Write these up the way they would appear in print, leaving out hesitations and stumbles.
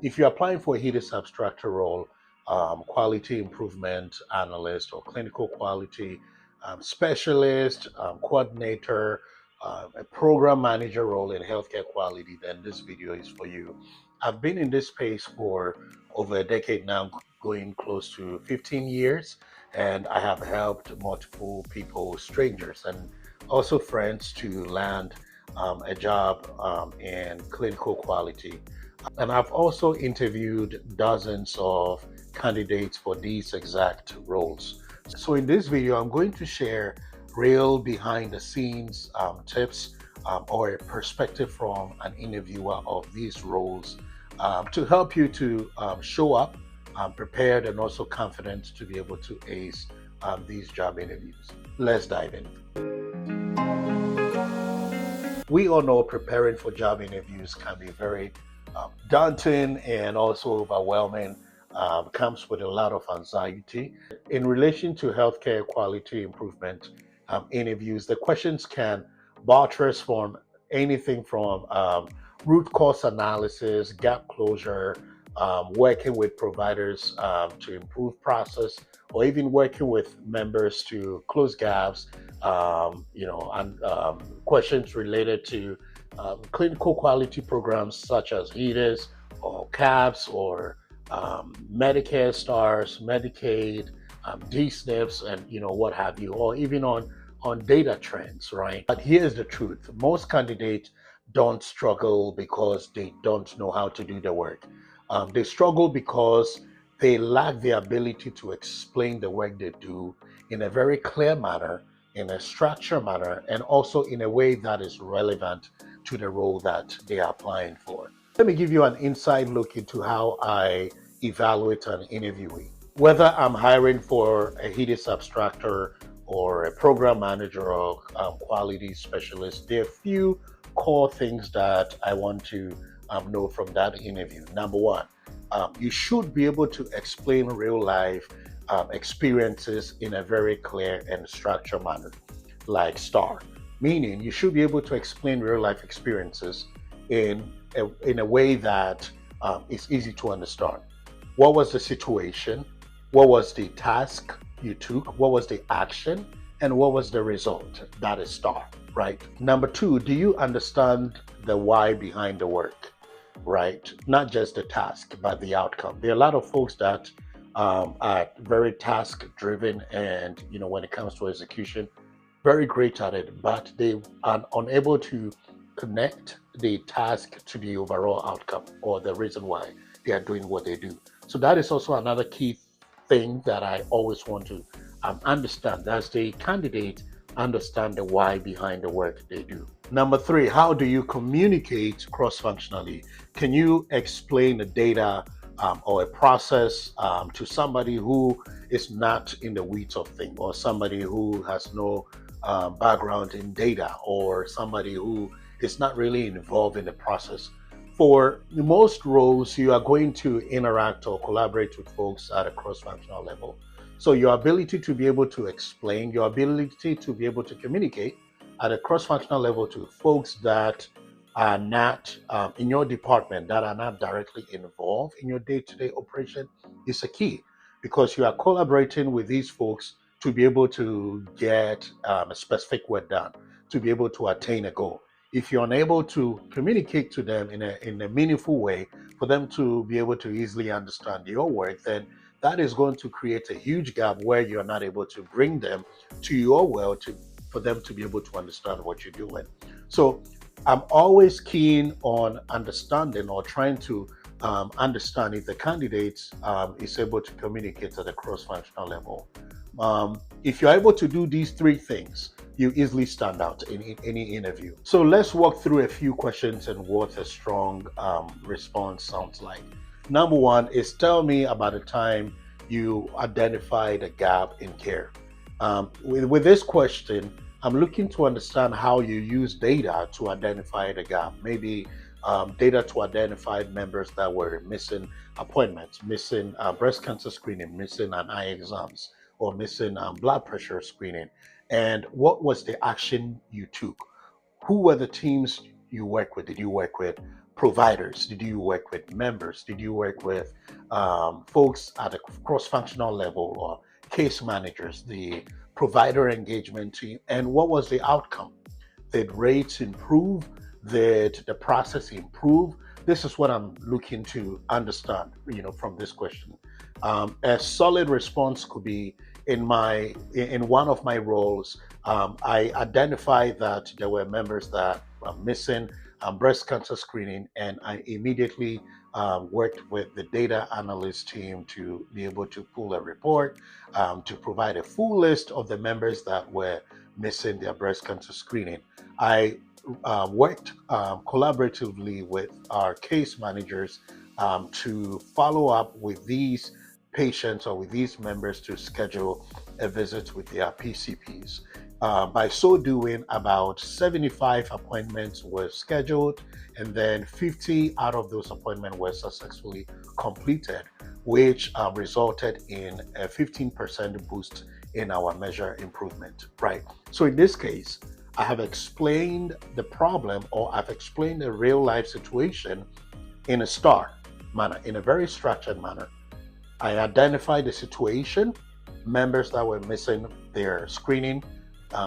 If you're applying for a heated substructure role, quality improvement analyst or clinical quality specialist, coordinator, a program manager role in healthcare quality, then this video is for you. I've been in this space for over a decade now, going close to 15 years, and I have helped multiple people, strangers, and also friends to land a job in clinical quality. And I've also interviewed dozens of candidates for these exact roles. So in this video, I'm going to share real behind the scenes tips or a perspective from an interviewer of these roles to help you to show up prepared and also confident to be able to ace these job interviews. Let's dive in. We all know preparing for job interviews can be very daunting and also overwhelming. Comes with a lot of anxiety. In relation to healthcare quality improvement interviews, the questions can buttress from anything from root cause analysis, gap closure, working with providers to improve process, or even working with members to close gaps, and questions related to clinical quality programs such as HEDIS or CAPS or Medicare Stars, Medicaid, DSNPs, and what have you, or even on data trends, right? But here's the truth: most candidates don't struggle because they don't know how to do the work. They struggle because they lack the ability to explain the work they do in a very clear manner, in a structured manner, and also in a way that is relevant to the role that they are applying for. Let me give you an inside look into how I evaluate an interviewee. Whether I'm hiring for a HEDIS abstractor or a program manager or quality specialist, there are a few core things that I want to know from that interview. Number one, you should be able to explain real life experiences in a very clear and structured manner, like STAR. Meaning, you should be able to explain real life experiences in a way that is easy to understand. What was the situation? What was the task you took? What was the action? And what was the result? That is STAR, right? Number two, do you understand the why behind the work, right? Not just the task, but the outcome. There are a lot of folks that are very task driven, and when it comes to execution, very great at it, but they are unable to connect the task to the overall outcome or the reason why they are doing what they do. So that is also another key thing that I always want to understand as the candidate understand the why behind the work they do. Number three, how do you communicate cross-functionally? Can you explain the data or a process to somebody who is not in the weeds of things, or somebody who has no background in data, or somebody who is not really involved in the process? For most roles, you are going to interact or collaborate with folks at a cross-functional level. So your ability to be able to explain, your ability to be able to communicate at a cross-functional level to folks that are not in your department, that are not directly involved in your day-to-day operation, is a key, because you are collaborating with these folks to be able to get a specific work done, to be able to attain a goal. If you're unable to communicate to them in a meaningful way for them to be able to easily understand your work, then that is going to create a huge gap where you're not able to bring them to your world for them to be able to understand what you're doing. So I'm always keen on understanding or trying to understand if the candidate is able to communicate at a cross-functional level. If you're able to do these three things, you easily stand out in any interview. So let's walk through a few questions and what a strong response sounds like. Number one is, tell me about a time you identified a gap in care. With this question, I'm looking to understand how you use data to identify the gap. Maybe data to identify members that were missing appointments, missing breast cancer screening, missing an eye exams, or missing blood pressure screening. And what was the action you took? Who were the teams you work with? Did you work with providers? Did you work with members? Did you work with folks at a cross-functional level or case managers, the provider engagement team? And what was the outcome? Did rates improve? Did the process improve? This is what I'm looking to understand, from this question. A solid response could be in one of my roles. I identified that there were members that were missing breast cancer screening, and I immediately worked with the data analyst team to be able to pull a report to provide a full list of the members that were missing their breast cancer screening. I worked collaboratively with our case managers to follow up with these patients or with these members to schedule a visit with their PCPs. By so doing, about 75 appointments were scheduled, and then 50 out of those appointments were successfully completed, which resulted in a 15% boost in our measure improvement, right? So in this case, I have explained the problem, or I've explained a real life situation in a STAR manner, in a very structured manner. I identified the situation, members that were missing their screening,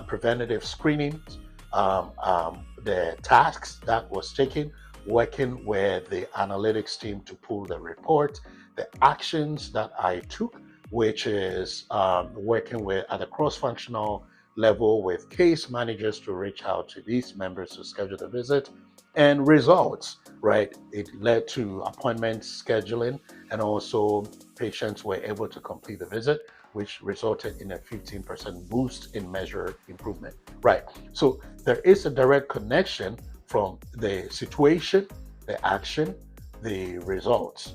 preventative screenings, the tasks that was taken, working with the analytics team to pull the report, the actions that I took, which is working with at a cross-functional level with case managers to reach out to these members to schedule the visit, and results, right? It led to appointment scheduling, and also patients were able to complete the visit, which resulted in a 15% boost in measure improvement, right? So there is a direct connection from the situation, the action, the results.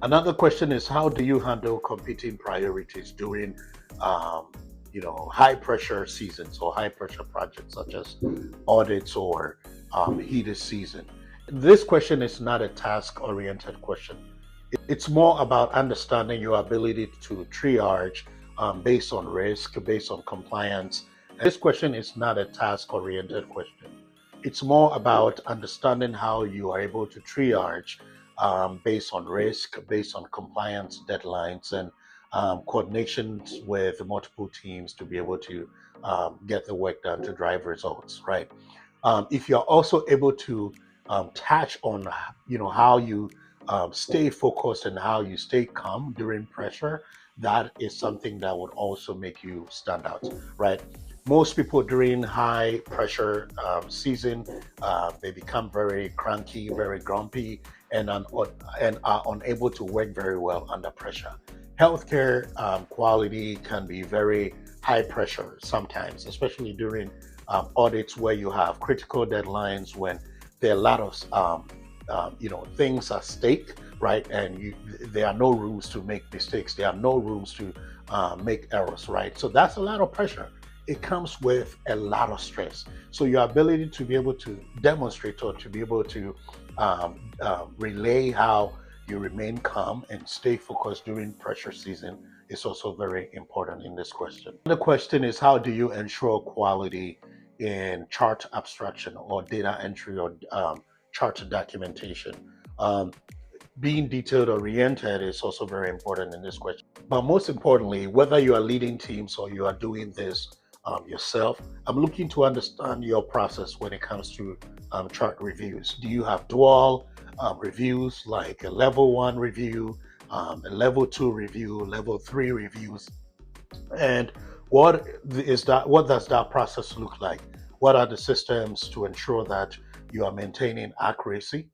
Another question is, how do you handle competing priorities during high pressure seasons or high pressure projects such as audits or heated season? This question is not a task oriented question. It's more about understanding your ability to triage based on risk, based on compliance. And this question is not a task oriented question. It's more about understanding how you are able to triage based on risk, based on compliance deadlines, and coordinations with multiple teams to be able to get the work done to drive results, right? If you're also able to touch on, how you stay focused and how you stay calm during pressure, that is something that would also make you stand out, right? Most people during high pressure season, they become very cranky, very grumpy, and are unable to work very well under pressure. Healthcare quality can be very high pressure sometimes, especially during audits where you have critical deadlines, when there are a lot of things at stake, right? And there are no rooms to make mistakes. There are no rooms to make errors, right? So that's a lot of pressure. It comes with a lot of stress. So your ability to be able to demonstrate or to be able to relay how you remain calm and stay focused during pressure season is also very important in this question. The question is, how do you ensure quality in chart abstraction or data entry or chart documentation? Being detailed oriented is also very important in this question. But most importantly, whether you are leading teams or you are doing this yourself, I'm looking to understand your process when it comes to chart reviews. Do you have dual reviews, like a level 1 review, a level 2 review, level 3 reviews? And what does that process look like? What are the systems to ensure that you are maintaining accuracy?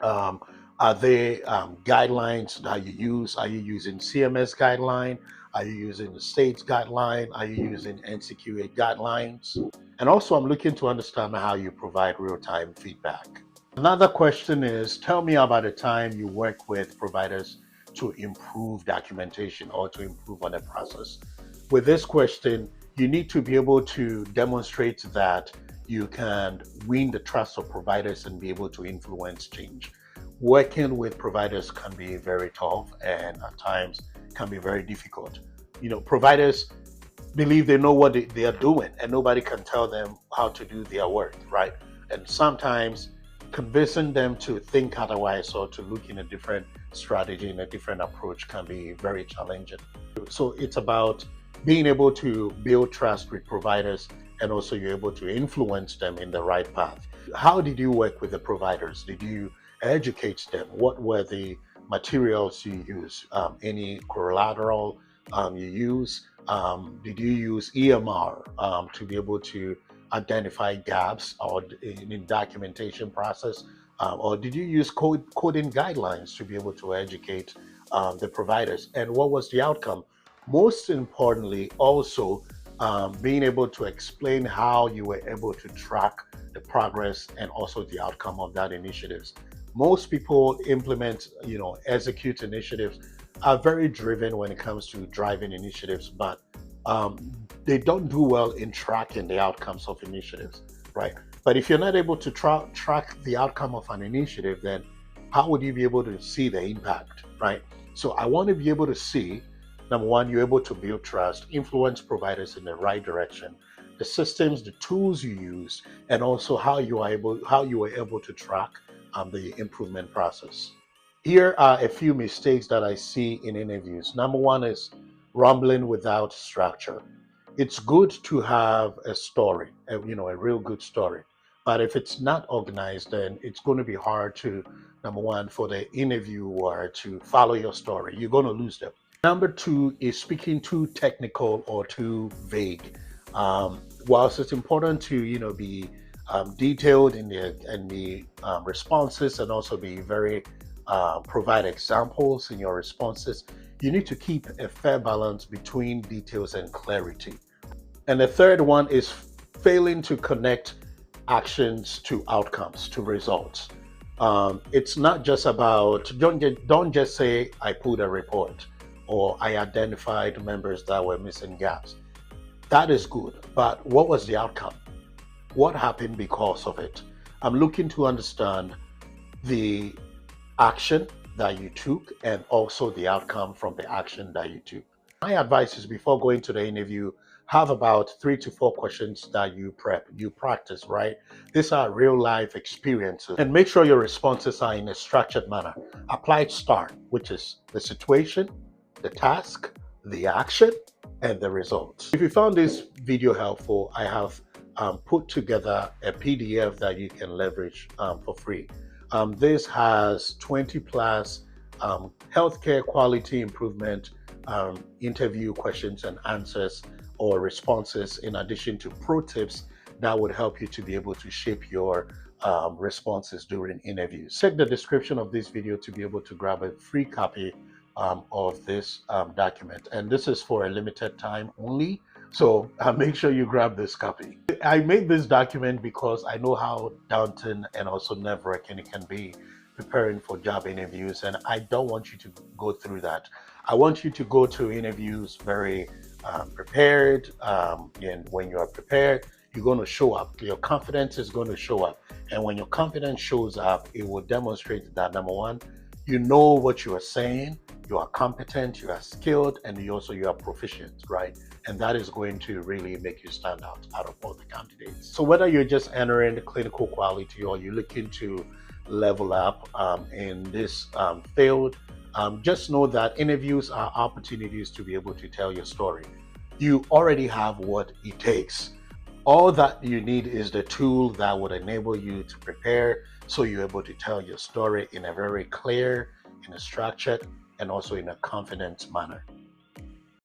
Are there guidelines that you use? Are you using CMS guideline? Are you using the state's guideline? Are you using NCQA guidelines? And also, I'm looking to understand how you provide real-time feedback. Another question is, tell me about a time you work with providers to improve documentation or to improve on the process. With this question, you need to be able to demonstrate that you can win the trust of providers and be able to influence change. Working with providers can be very tough and at times can be very difficult. Providers believe they know what they are doing and nobody can tell them how to do their work, right? And sometimes convincing them to think otherwise or to look in a different strategy, in a different approach can be very challenging. So it's about being able to build trust with providers, and also you're able to influence them in the right path. How did you work with the providers? Did you educate them? What were the materials you use? Any collateral you use? Did you use EMR to be able to identify gaps or in documentation process? Or did you use coding guidelines to be able to educate the providers? And what was the outcome? Most importantly, also being able to explain how you were able to track the progress and also the outcome of that initiatives. Most people implement, execute initiatives, are very driven when it comes to driving initiatives, but they don't do well in tracking the outcomes of initiatives, right? But if you're not able to track the outcome of an initiative, then how would you be able to see the impact, right? So I want to be able to see, number one, you're able to build trust, influence providers in the right direction, the systems, the tools you use, and also how you were able to track the improvement process. Here are a few mistakes that I see in interviews. Number one is rumbling without structure. It's good to have a story, a real good story. But if it's not organized, then it's going to be hard to, number one, for the interviewer to follow your story. You're going to lose them. Number two is speaking too technical or too vague. Whilst it's important to, be detailed in the responses, and also be very provide examples in your responses, you need to keep a fair balance between details and clarity. And the third one is failing to connect actions to outcomes, to results. It's not just about, don't just say, I put a report or I identified members that were missing gaps. That is good, but what was the outcome? What happened because of it? I'm looking to understand the action that you took and also the outcome from the action that you took. My advice is, before going to the interview, have about 3 to 4 questions that you practice, right? These are real life experiences, and make sure your responses are in a structured manner. Apply STAR, which is the situation, the task, the action, and the results. If you found this video helpful, I have put together a PDF that you can leverage for free. This has 20 plus healthcare quality improvement interview questions and answers or responses, in addition to pro tips that would help you to be able to shape your responses during interviews. Check the description of this video to be able to grab a free copy of this document. And this is for a limited time only. So make sure you grab this copy. I made this document because I know how daunting and also nerve-wracking it can be preparing for job interviews, and I don't want you to go through that. I want you to go to interviews very prepared, and when you are prepared, you're going to show up. Your confidence is going to show up, and when your confidence shows up, it will demonstrate that, number one, you know what you are saying, you are competent, you are skilled, and you are proficient, right? And that is going to really make you stand out of all the candidates. So whether you're just entering the clinical quality or you're looking to level up in this field, just know that interviews are opportunities to be able to tell your story. You already have what it takes. All that you need is the tool that would enable you to prepare, so you're able to tell your story in a very clear, in a structured, and also in a confident manner.